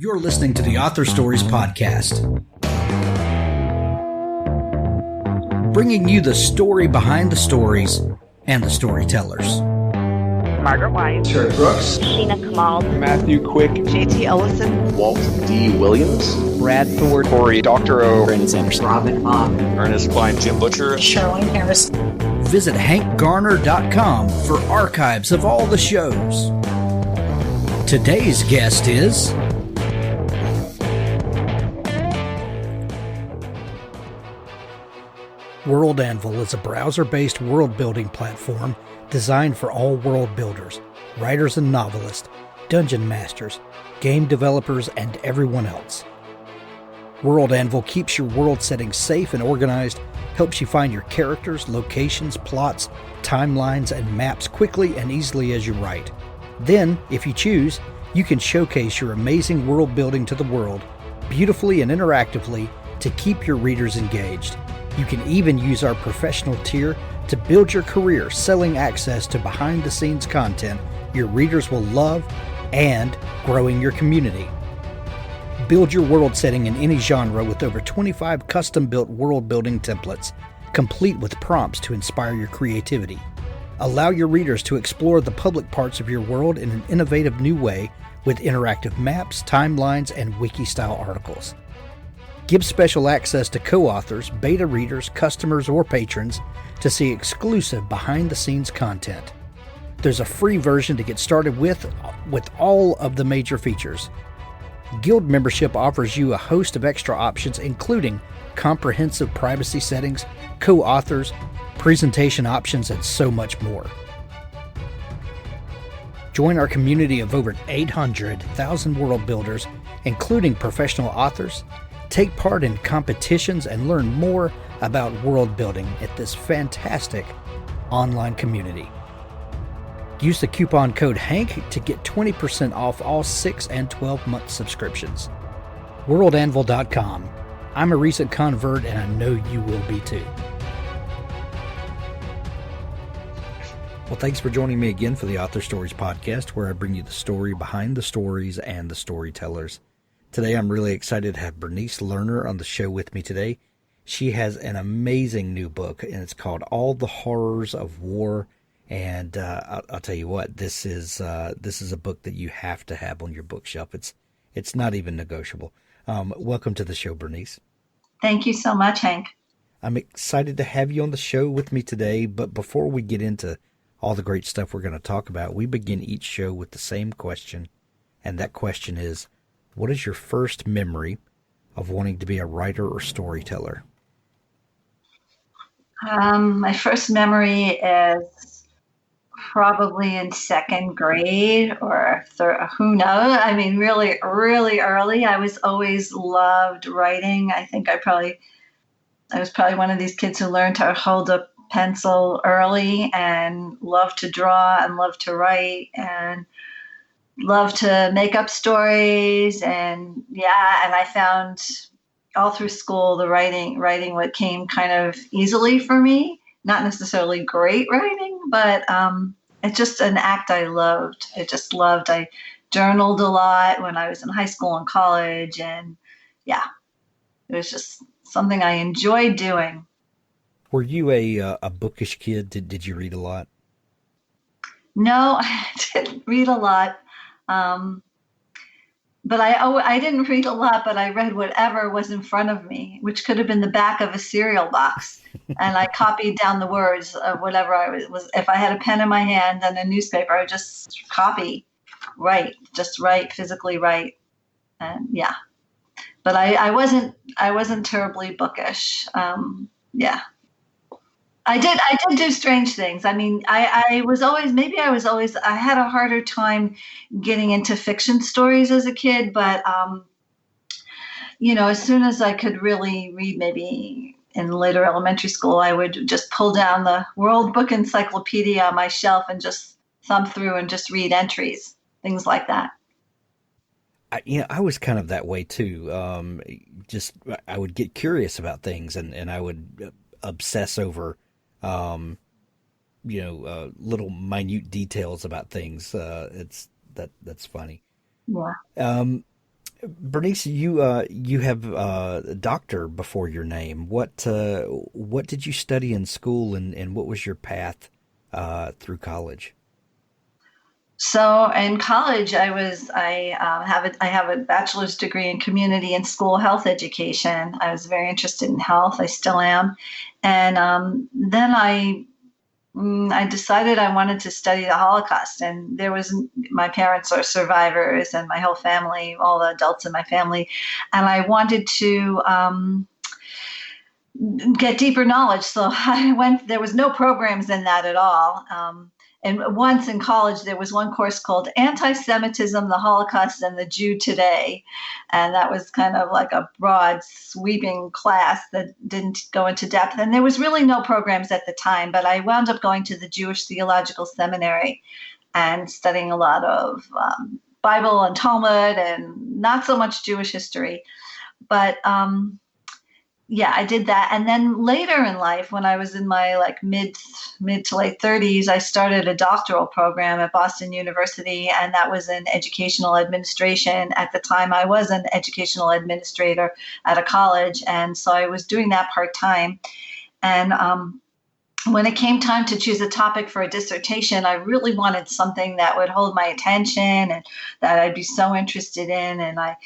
You're listening to the Author Stories Podcast, bringing you the story behind the stories and the storytellers. Margaret White, Terry Brooks, Sheena Kamal, Matthew Quick, J.T. Ellison, Walt D. Williams, Brad Thor, Corey, Dr. O, Brandon Sanderson, Robin Mom, Ernest Klein, Jim Butcher, Sherwin Harris. Visit hankgarner.com for archives of all the shows. Today's guest is World Anvil is a browser-based world-building platform designed for all world builders, writers and novelists, dungeon masters, game developers, and everyone else. World Anvil keeps your world setting safe and organized, helps you find your characters, locations, plots, timelines, and maps quickly and easily as you write. Then, if you choose, you can showcase your amazing world building to the world, beautifully and interactively, to keep your readers engaged. You can even use our professional tier to build your career selling access to behind-the-scenes content your readers will love and growing your community. Build your world setting in any genre with over 25 custom-built world-building templates, complete with prompts to inspire your creativity. Allow your readers to explore the public parts of your world in an innovative new way with interactive maps, timelines, and wiki-style articles. Give special access to co-authors, beta readers, customers, or patrons to see exclusive behind-the-scenes content. There's a free version to get started with all of the major features. Guild membership offers you a host of extra options, including comprehensive privacy settings, co-authors, presentation options, and so much more. Join our community of over 800,000 world builders, including professional authors. Take part in competitions and learn more about world building at this fantastic online community. Use the coupon code HANK to get 20% off all 6 and 12-month subscriptions. WorldAnvil.com. I'm a recent convert and I know you will be too. Well, thanks for joining me again for the Author Stories Podcast, where I bring you the story behind the stories and the storytellers. Today, I'm really excited to have Bernice Lerner on the show with me today. She has an amazing new book, and it's called All the Horrors of War. And I'll tell you what, this is a book that you have to have on your bookshelf. It's not even negotiable. Welcome to the show, Bernice. Thank you so much, Hank. I'm excited to have you on the show with me today. But before we get into all the great stuff we're going to talk about, we begin each show with the same question, and that question is, what is your first memory of wanting to be a writer or storyteller? My first memory is probably in second grade or third, who knows? I mean, really, really early. I was always loved writing. I think I was probably one of these kids who learned to hold a pencil early and loved to draw and loved to write and love to make up stories, and I found all through school the writing what came kind of easily for me. Not necessarily great writing, but it's just an act I loved. I journaled a lot when I was in high school and college, and it was just something I enjoyed doing. Were you a bookish kid? Did you read a lot? No, I didn't read a lot. But I didn't read a lot, but I read whatever was in front of me, which could have been the back of a cereal box. And I copied down the words of whatever I was. If I had a pen in my hand and a newspaper, I would just physically write. And but I wasn't terribly bookish. I did do strange things. I mean, I had a harder time getting into fiction stories as a kid, but, as soon as I could really read, maybe in later elementary school, I would just pull down the World Book Encyclopedia on my shelf and just thumb through and just read entries, things like that. I was kind of that way too. I would get curious about things and I would obsess over little minute details about things. That's funny. Yeah. Bernice, you have a doctor before your name. What did you study in school, and what was your path through college? So in college, I have a bachelor's degree in community and school health education. I was very interested in health. I still am, and then I decided I wanted to study the Holocaust. And my parents are survivors, and my whole family, all the adults in my family, and I wanted to. Get deeper knowledge. So I went, there was no programs in that at all. And once in college, there was one course called Anti-Semitism, the Holocaust, and the Jew Today. And that was kind of like a broad, sweeping class that didn't go into depth. And there was really no programs at the time, but I wound up going to the Jewish Theological Seminary and studying a lot of Bible and Talmud and not so much Jewish history. But yeah, I did that. And then later in life, when I was in my like mid to late 30s, I started a doctoral program at Boston University, and that was in educational administration. At the time, I was an educational administrator at a college, and so I was doing that part-time. And when it came time to choose a topic for a dissertation, I really wanted something that would hold my attention and that I'd be so interested in. And I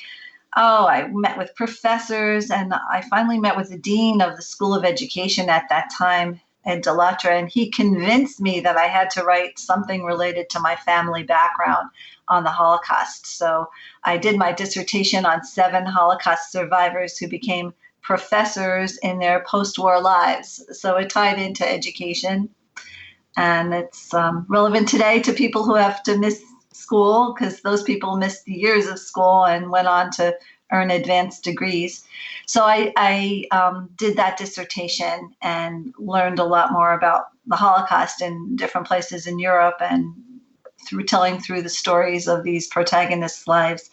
met with professors, and I finally met with the dean of the School of Education at that time, Ed Delattre, and he convinced me that I had to write something related to my family background on the Holocaust. So I did my dissertation on 7 Holocaust survivors who became professors in their post-war lives. So it tied into education, and it's relevant today to people who have to miss school, because those people missed years of school and went on to earn advanced degrees. So I did that dissertation and learned a lot more about the Holocaust in different places in Europe, and telling through the stories of these protagonists' lives.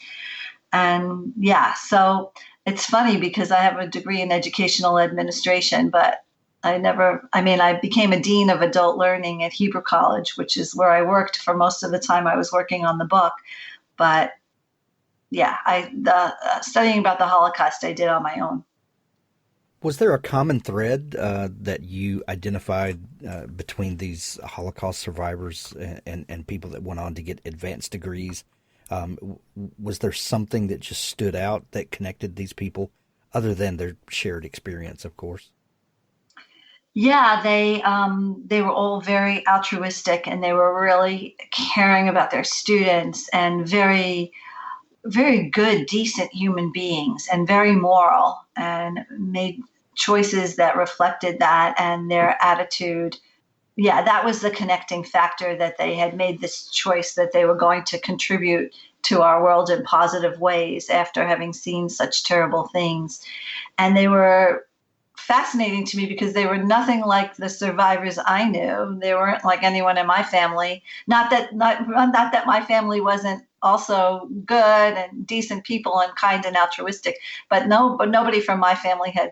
And yeah, so it's funny because I have a degree in educational administration, but I became a dean of adult learning at Hebrew College, which is where I worked for most of the time I was working on the book. But yeah, studying about the Holocaust I did on my own. Was there a common thread that you identified between these Holocaust survivors and people that went on to get advanced degrees? Was there something that just stood out that connected these people, other than their shared experience, of course? Yeah, they were all very altruistic, and they were really caring about their students, and very, very good, decent human beings, and very moral, and made choices that reflected that and their attitude. Yeah, that was the connecting factor, that they had made this choice that they were going to contribute to our world in positive ways after having seen such terrible things. And they were fascinating to me because they were nothing like the survivors I knew. They weren't like anyone in my family. Not that my family wasn't also good and decent people and kind and altruistic, but nobody from my family had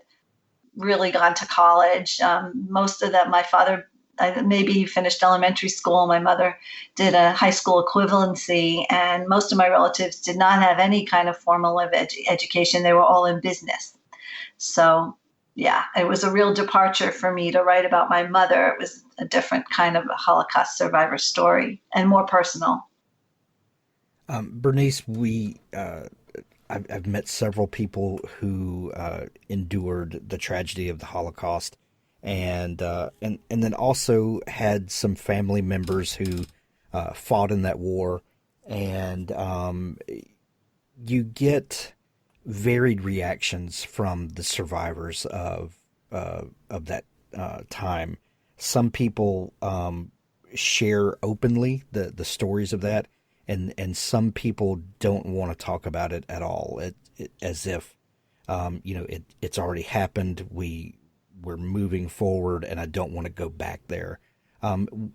really gone to college. Most of them, my father maybe finished elementary school. My mother did a high school equivalency, and most of my relatives did not have any kind of formal education. They were all in business. So yeah, it was a real departure for me to write about my mother. It was a different kind of a Holocaust survivor story and more personal. Bernice, I've met several people who endured the tragedy of the Holocaust, and then also had some family members who fought in that war, and you get varied reactions from the survivors of that time. Some people share openly the stories of that, and some people don't want to talk about it at all. As if it's already happened. We're moving forward, and I don't want to go back there.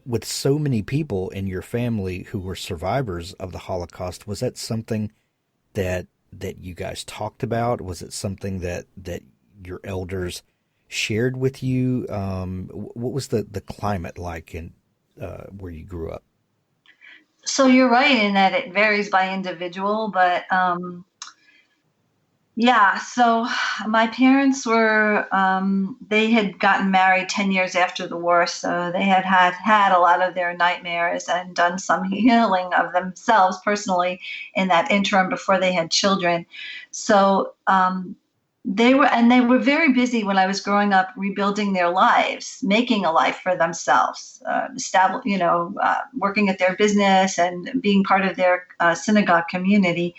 With so many people in your family who were survivors of the Holocaust, was that something that you guys talked about? Was it something that your elders shared with you? What was the climate like in where you grew up? So you're right in that it varies by individual, but Yeah, so my parents were, they had gotten married 10 years after the war, so they had a lot of their nightmares and done some healing of themselves personally in that interim before they had children. So they were very busy when I was growing up rebuilding their lives, making a life for themselves, working at their business and being part of their synagogue community.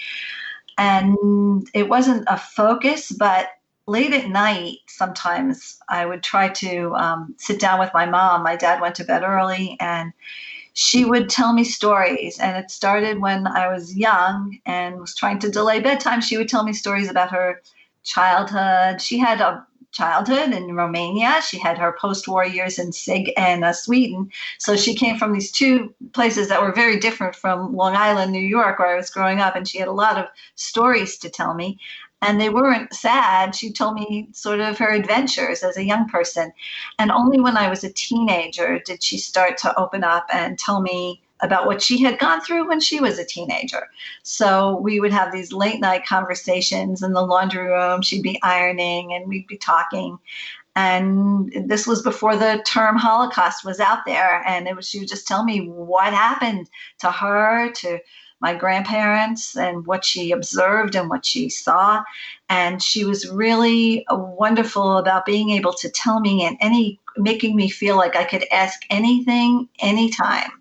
And it wasn't a focus, but late at night, sometimes I would try to sit down with my mom. My dad went to bed early, and she would tell me stories. And it started when I was young and was trying to delay bedtime. She would tell me stories about her childhood. She had a childhood in Romania. She had her post-war years in Sighet and Sweden. So she came from these two places that were very different from Long Island, New York, where I was growing up. And she had a lot of stories to tell me. And they weren't sad. She told me sort of her adventures as a young person. And only when I was a teenager did she start to open up and tell me about what she had gone through when she was a teenager. So we would have these late night conversations in the laundry room. She'd be ironing and we'd be talking. And this was before the term Holocaust was out there. And she would just tell me what happened to her, to my grandparents, and what she observed and what she saw. And she was really wonderful about being able to tell me and making me feel like I could ask anything, anytime.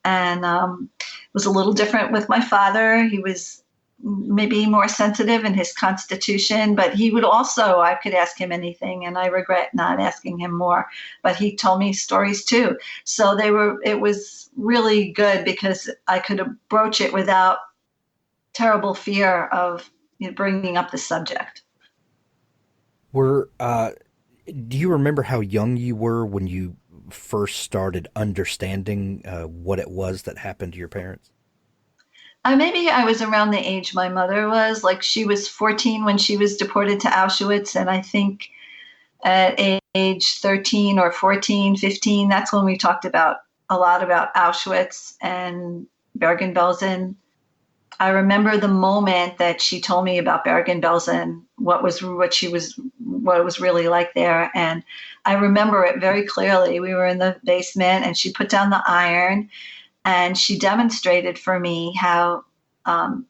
And it was a little different with my father. He was maybe more sensitive in his constitution, but he would also, I could ask him anything, and I regret not asking him more, but he told me stories too. So it was really good because I could broach it without terrible fear of bringing up the subject. Do you remember how young you were when you first started understanding what it was that happened to your parents? Maybe I was around the age my mother was. Like, she was 14 when she was deported to Auschwitz. And I think at age 13 or 14, 15, that's when we talked a lot about Auschwitz and Bergen-Belsen. I remember the moment that she told me about Bergen-Belsen, what it was really like there. And I remember it very clearly. We were in the basement and she put down the iron and she demonstrated for me how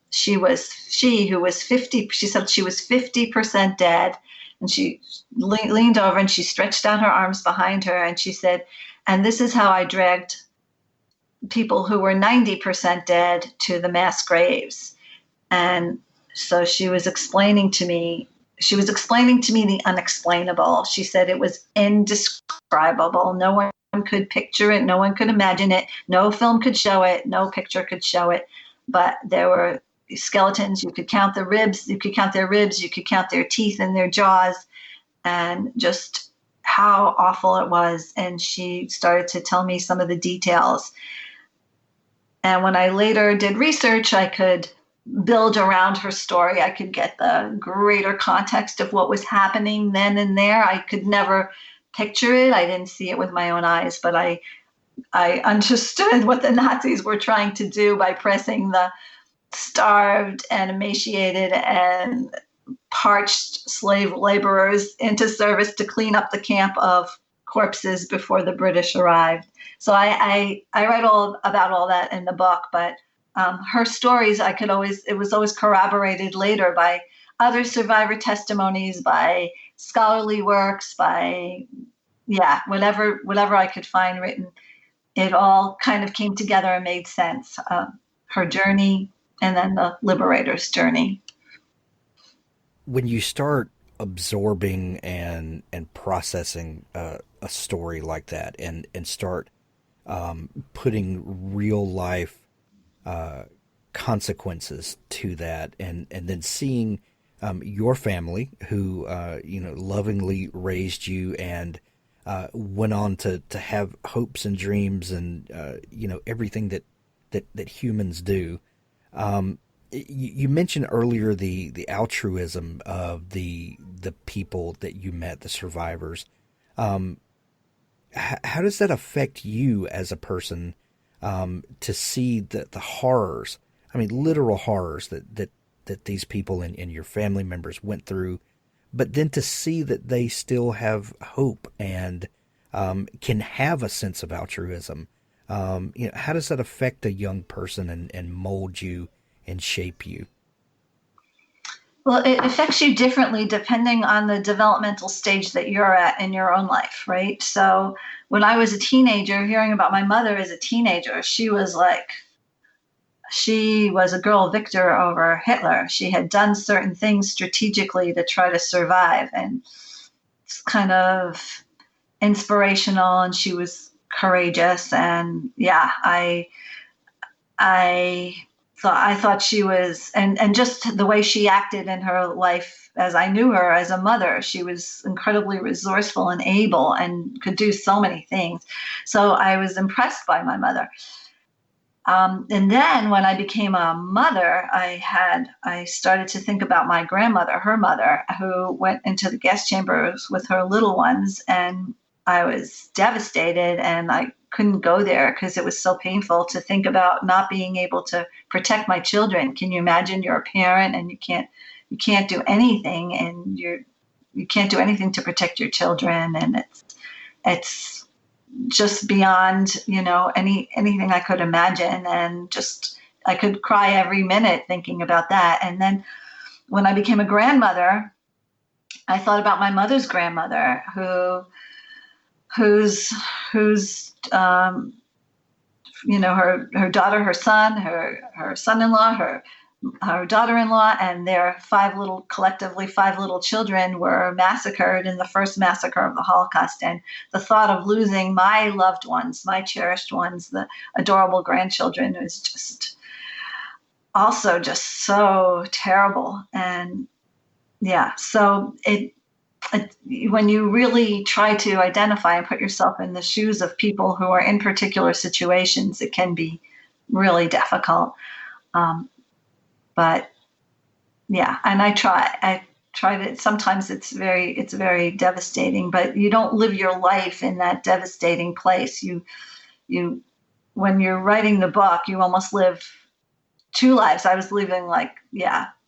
she who was 50, she said she was 50% dead. And she leaned over and she stretched out her arms behind her and she said, and this is how I dragged people who were 90% dead to the mass graves. And so she was explaining to me the unexplainable. She said it was indescribable. No one could picture it. No one could imagine it. No film could show it. No picture could show it. But there were skeletons. You could count the ribs. You could count their ribs. You could count their teeth and their jaws, and just how awful it was. And she started to tell me some of the details. And when I later did research, I could build around her story. I could get the greater context of what was happening then and there. I could never picture it. I didn't see it with my own eyes, but I understood what the Nazis were trying to do by pressing the starved and emaciated and parched slave laborers into service to clean up the camp of corpses before the British arrived. So I write all about all that in the book, but her stories, it was always corroborated later by other survivor testimonies, by scholarly works, by whatever I could find written. It all kind of came together and made sense. Her journey and then the liberator's journey. When you start absorbing and processing a story like that and start putting real life consequences to that, and then seeing your family who lovingly raised you and went on to have hopes and dreams and everything that humans do. You mentioned earlier the altruism of the people that you met, the survivors. How does that affect you as a person to see the horrors? I mean, literal horrors that that these people and your family members went through, but then to see that they still have hope and can have a sense of altruism. How does that affect a young person and mold you and shape you? Well, it affects you differently depending on the developmental stage that you're at in your own life, right? So when I was a teenager, hearing about my mother as a teenager, she was a girl victor over Hitler. She had done certain things strategically to try to survive, and it's kind of inspirational, and she was courageous. And yeah, I thought she was, and just the way she acted in her life as I knew her as a mother, she was incredibly resourceful and able and could do so many things. So I was impressed by my mother. And then when I became a mother, I started to think about my grandmother, her mother, who went into the gas chambers with her little ones, and I was devastated, and I couldn't go there because it was so painful to think about not being able to protect my children. Can you imagine you're a parent and you can't do anything, and you can't do anything to protect your children, and it's just beyond, anything I could imagine. And just, I could cry every minute thinking about that. And then when I became a grandmother, I thought about my mother's grandmother whose her daughter, her son, her son-in-law, her daughter-in-law, and their collectively five little children were massacred in the first massacre of the Holocaust. And the thought of losing my loved ones, my cherished ones, the adorable grandchildren, was just also just so terrible. And yeah, so when you really try to identify and put yourself in the shoes of people who are in particular situations, it can be really difficult. But yeah, and I try to, sometimes it's very devastating, but you don't live your life in that devastating place. When you're writing the book, you almost live two lives. I was living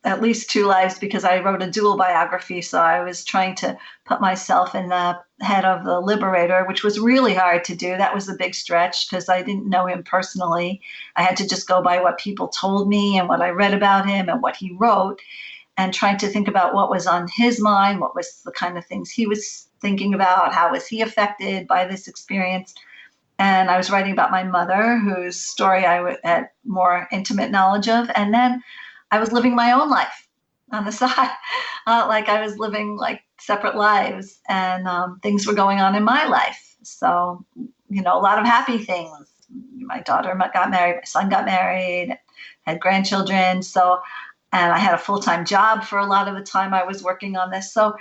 at least two lives, because I wrote a dual biography. So I was trying to put myself in the head of the liberator, which was really hard to do. That was a big stretch because I didn't know him personally. I had to just go by what people told me and what I read about him and what he wrote, and trying to think about what was on his mind, what was the kind of things he was thinking about, how was he affected by this experience. And I was writing about my mother, whose story I had more intimate knowledge of. And then I was living my own life on the side, I was living separate lives, and things were going on in my life. So, a lot of happy things. My daughter got married, my son got married, had grandchildren. So, and I had a full-time job for a lot of the time I was working on this. So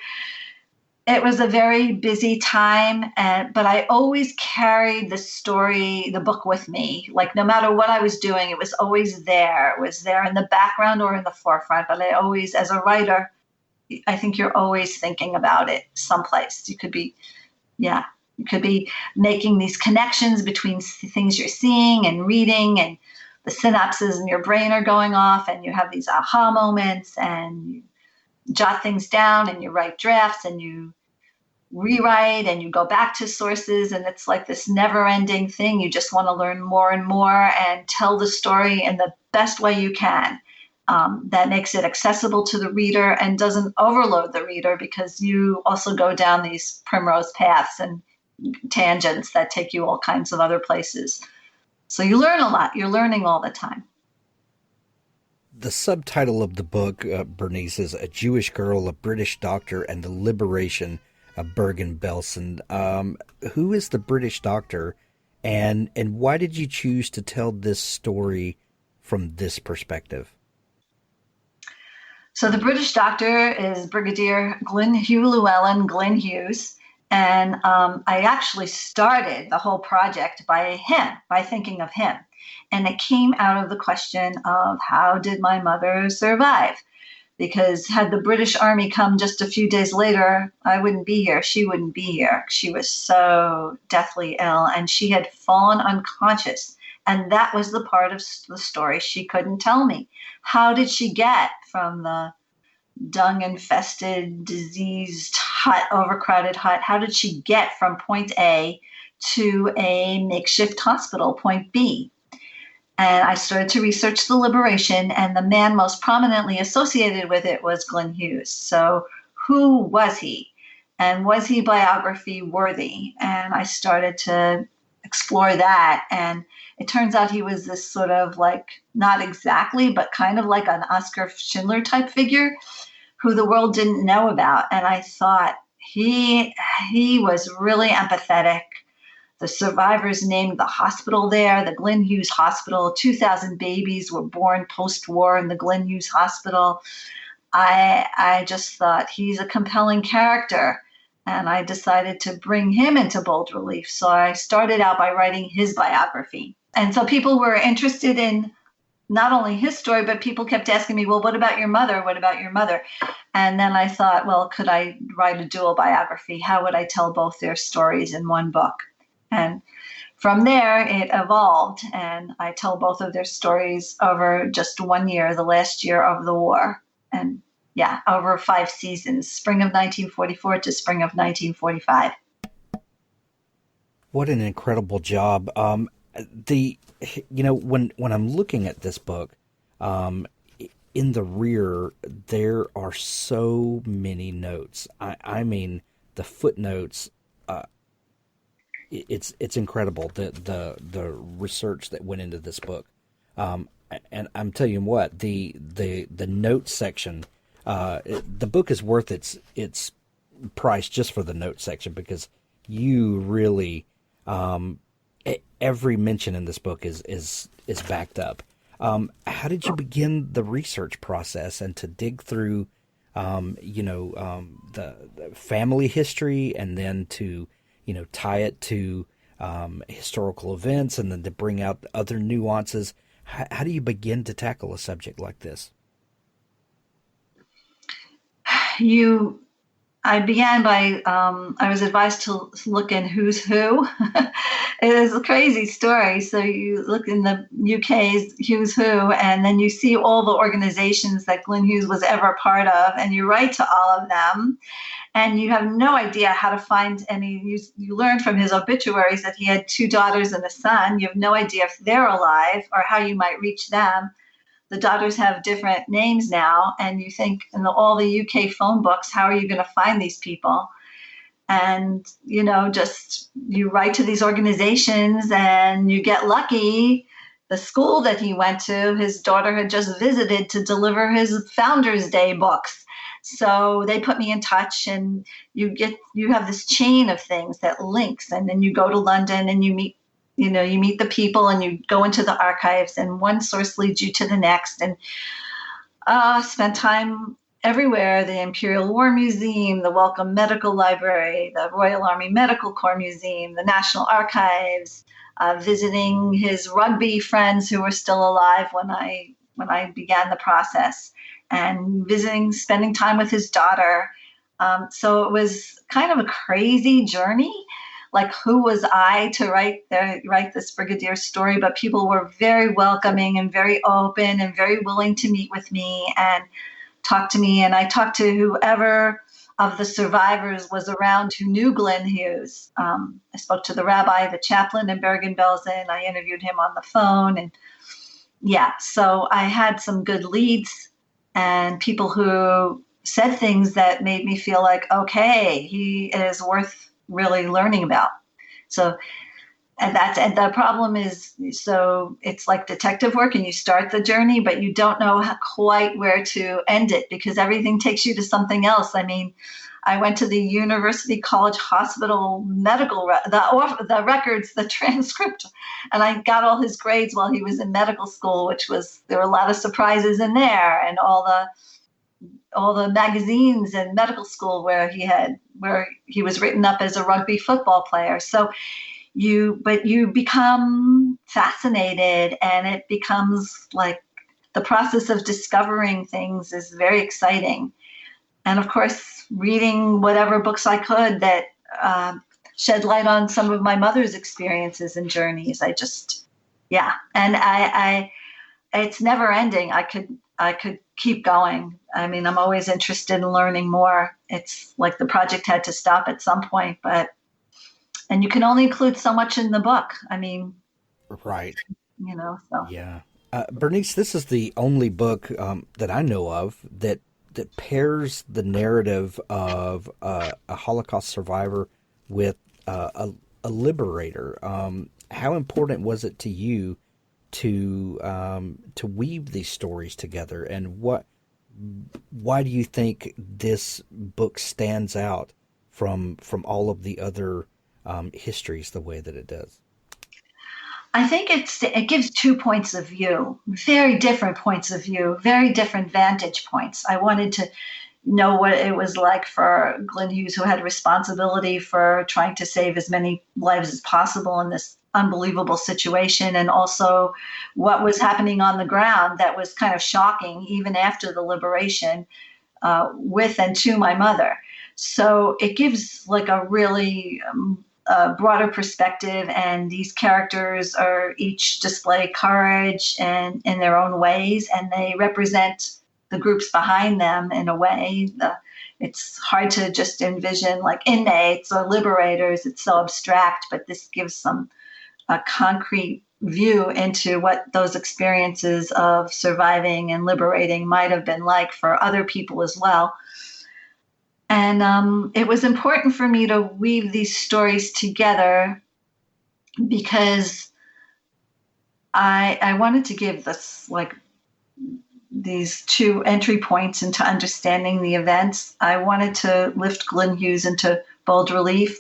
it was a very busy time, but I always carried the book with me. No matter what I was doing, it was always there. It was there in the background or in the forefront. But I always, as a writer, I think you're always thinking about it someplace. You could be making these connections between things you're seeing and reading, and the synapses in your brain are going off, and you have these aha moments, and you jot things down, and you write drafts, and you rewrite, and you go back to sources, and it's like this never-ending thing. You just want to learn more and more and tell the story in the best way you can. That makes it accessible to the reader and doesn't overload the reader, because you also go down these primrose paths and tangents that take you all kinds of other places. So you learn a lot. You're learning all the time. The subtitle of the book, Bernice, is A Jewish Girl, a British Doctor, and the Liberation of Bergen-Belsen. Who is the British doctor, and why did you choose to tell this story from this perspective? So the British doctor is Brigadier Glyn Hughes, and I actually started the whole project by thinking of him. And it came out of the question of, how did my mother survive? Because had the British Army come just a few days later, I wouldn't be here. She wouldn't be here. She was so deathly ill, and she had fallen unconscious And that was the part of the story she couldn't tell me. How did she get from the dung-infested, diseased hut, overcrowded hut? How did she get from point A to a makeshift hospital, point B? And I started to research the liberation, and the man most prominently associated with it was Glyn Hughes. So who was he? And was he biography worthy? And I started to explore that. And it turns out he was this sort of like, not exactly, but kind of like an Oscar Schindler type figure who the world didn't know about. And I thought he was really empathetic. The survivors named the hospital there, the Glyn Hughes Hospital. 2,000 babies were born post-war in the Glyn Hughes Hospital. I just thought he's a compelling character, and I decided to bring him into bold relief. So I started out by writing his biography. And so people were interested in not only his story, but people kept asking me, well, what about your mother? What about your mother? And then I thought, well, could I write a dual biography? How would I tell both their stories in one book? And from there, it evolved, and I tell both of their stories over just 1 year, the last year of the war. And yeah, over 5 seasons, spring of 1944 to spring of 1945. What an incredible job. When I'm looking at this book, in the rear, there are so many notes. I mean, the footnotes, it's incredible, the research that went into this book. And I'm telling you what, the notes section, the book is worth its price just for the notes section, because you really, every mention in this book is backed up. How did you begin the research process and to dig through, the family history, and then to, tie it to historical events, and then to bring out other nuances? How do you begin to tackle a subject like this? I began by, I was advised to look in Who's Who. It is a crazy story. So you look in the UK's Who's Who, and then you see all the organizations that Glyn Hughes was ever a part of, and you write to all of them, and you have no idea how to find any. You learned from his obituaries that he had 2 daughters and a son. You have no idea if they're alive or how you might reach them. The daughters have different names now, and you think in all the UK phone books, how are you going to find these people? And, just you write to these organizations and you get lucky. The school that he went to, his daughter had just visited to deliver his Founders Day books. So they put me in touch, and you have this chain of things that links, and then you go to London and you meet the people, and you go into the archives, and one source leads you to the next, and spent time everywhere: the Imperial War Museum, the Wellcome Medical Library, the Royal Army Medical Corps Museum, the National Archives, visiting his rugby friends who were still alive when I began the process, and spending time with his daughter. So it was kind of a crazy journey. Like, who was I to write this Brigadier story? But people were very welcoming and very open and very willing to meet with me and talk to me. And I talked to whoever of the survivors was around who knew Glyn Hughes. I spoke to the rabbi, the chaplain in Bergen-Belsen. I interviewed him on the phone. And yeah, so I had some good leads and people who said things that made me feel like, okay, he is worth really learning about. So, and the problem is, so it's like detective work, and you start the journey, but you don't know quite where to end it, because everything takes you to something else. I mean, I went to the University College Hospital medical, the records, the transcript, and I got all his grades while he was in medical school, there were a lot of surprises in there, and all the magazines in medical school where he was written up as a rugby football player. So you become fascinated, and it becomes like the process of discovering things is very exciting. And of course, reading whatever books I could that shed light on some of my mother's experiences and journeys. Yeah, and I it's never ending. I could keep going. I mean, I'm always interested in learning more. It's like the project had to stop at some point, but and you can only include so much in the book. I mean, Right. so Yeah. Bernice, this is the only book that I know of that pairs the narrative of a Holocaust survivor with a liberator. How important was it to you to weave these stories together, and why do you think this book stands out from all of the other histories the way that it does? I think it gives 2 points of view, very different points of view, very different vantage points. I wanted to know what it was like for Glyn Hughes, who had responsibility for trying to save as many lives as possible in this unbelievable situation, and also what was happening on the ground that was kind of shocking, even after the liberation, with and to my mother. So it gives like a really broader perspective, and these characters are each display courage and in their own ways, and they represent the groups behind them in a way. It's hard to just envision like inmates or liberators. It's so abstract, but this gives some a concrete view into what those experiences of surviving and liberating might have been like for other people as well. And it was important for me to weave these stories together because I wanted to give this like these two entry points into understanding the events. I wanted to lift Glyn Hughes into bold relief.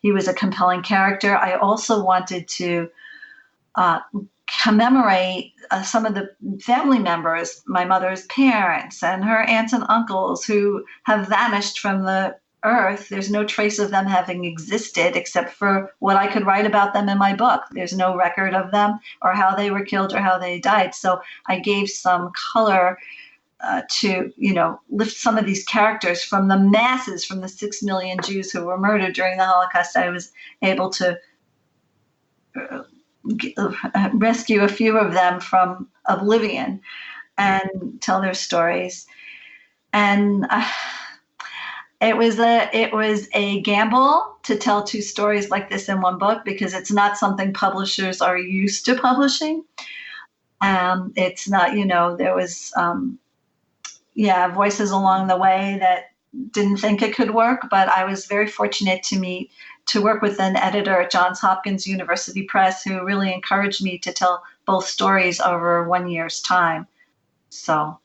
He was a compelling character. I also wanted to uh, commemorate some of the family members, my mother's parents and her aunts and uncles who have vanished from the earth. There's no trace of them having existed except for what I could write about them in my book. There's no record of them or how they were killed or how they died. So I gave some color to, lift some of these characters from the masses, from the 6 million Jews who were murdered during the Holocaust. I was able to rescue a few of them from oblivion and tell their stories. And it was a gamble to tell two stories like this in one book because it's not something publishers are used to publishing. It's not, there was, voices along the way that didn't think it could work, but I was very fortunate to work with an editor at Johns Hopkins University Press who really encouraged me to tell both stories over 1 year's time. So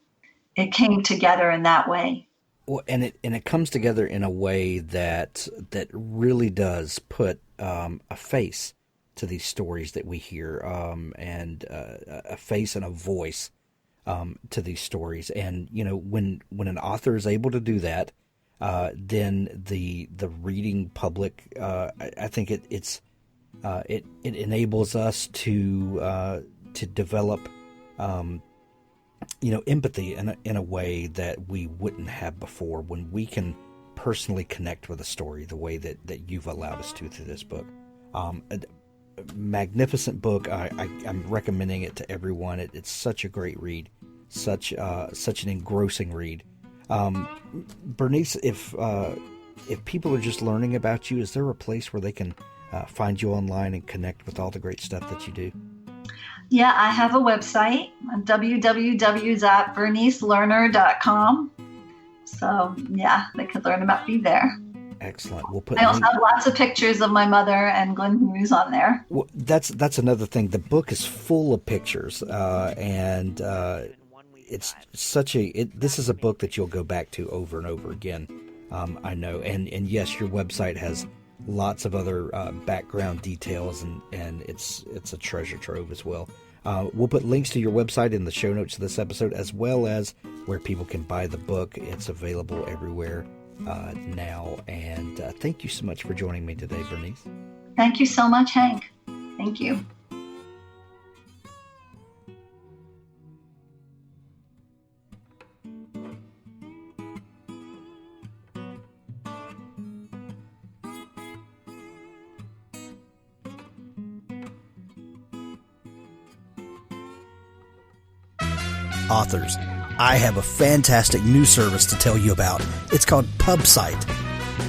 it came together in that way. Well, and it comes together in a way that really does put a face to these stories that we hear, and a face and a voice to these stories. And when an author is able to do that, then the reading public, I think it enables us to develop empathy in a way that we wouldn't have before, when we can personally connect with a story the way that you've allowed us to through this book. A magnificent book. I'm recommending it to everyone. It's such a great read, such an engrossing read. Bernice, if people are just learning about you, is there a place where they can find you online and connect with all the great stuff that you do? Yeah, I have a website, www.bernicelerner.com. So yeah, they could learn about me there. Excellent. I also have lots of pictures of my mother and Glyn Hughes on there. Well, that's another thing. The book is full of pictures, and it's this is a book that you'll go back to over and over again. I know, and yes, your website has lots of other background details, and it's a treasure trove as well. We'll put links to your website in the show notes of this episode, as well as where people can buy the book. It's available everywhere now. And thank you so much for joining me today, Bernice. Thank you so much, Hank. Thank you. authors, I have a fantastic new service to tell you about. It's called PubSite.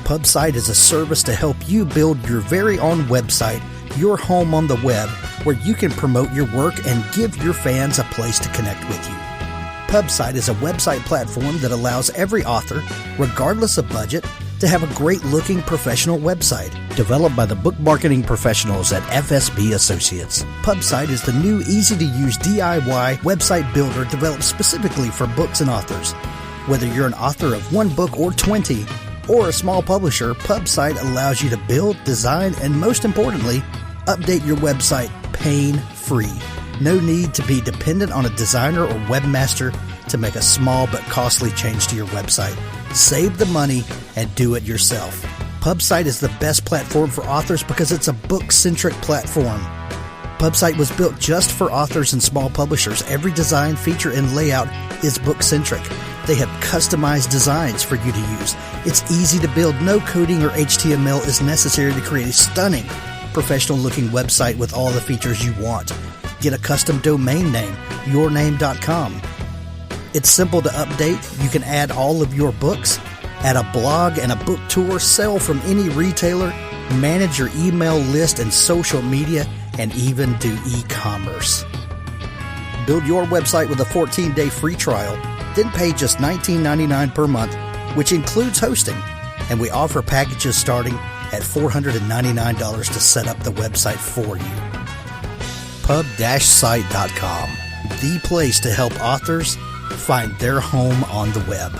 PubSite is a service to help you build your very own website, your home on the web, where you can promote your work and give your fans a place to connect with you. PubSite is a website platform that allows every author, regardless of budget, to have a great-looking professional website developed by the book marketing professionals at FSB Associates. PubSite is the new, easy-to-use DIY website builder developed specifically for books and authors. Whether you're an author of one book or 20, or a small publisher, PubSite allows you to build, design, and most importantly, update your website pain-free. No need to be dependent on a designer or webmaster to make a small but costly change to your website. Save the money and do it yourself. PubSite is the best platform for authors because it's a book-centric platform. PubSite was built just for authors and small publishers. Every design, feature, and layout is book-centric. They have customized designs for you to use. It's easy to build. No coding or HTML is necessary to create a stunning, professional-looking website with all the features you want. Get a custom domain name, yourname.com. It's simple to update. You can add all of your books, add a blog and a book tour, sell from any retailer, manage your email list and social media, and even do e-commerce. Build your website with a 14-day free trial, then pay just $19.99 per month, which includes hosting, and we offer packages starting at $499 to set up the website for you. Pub-site.com, the place to help authors find their home on the web.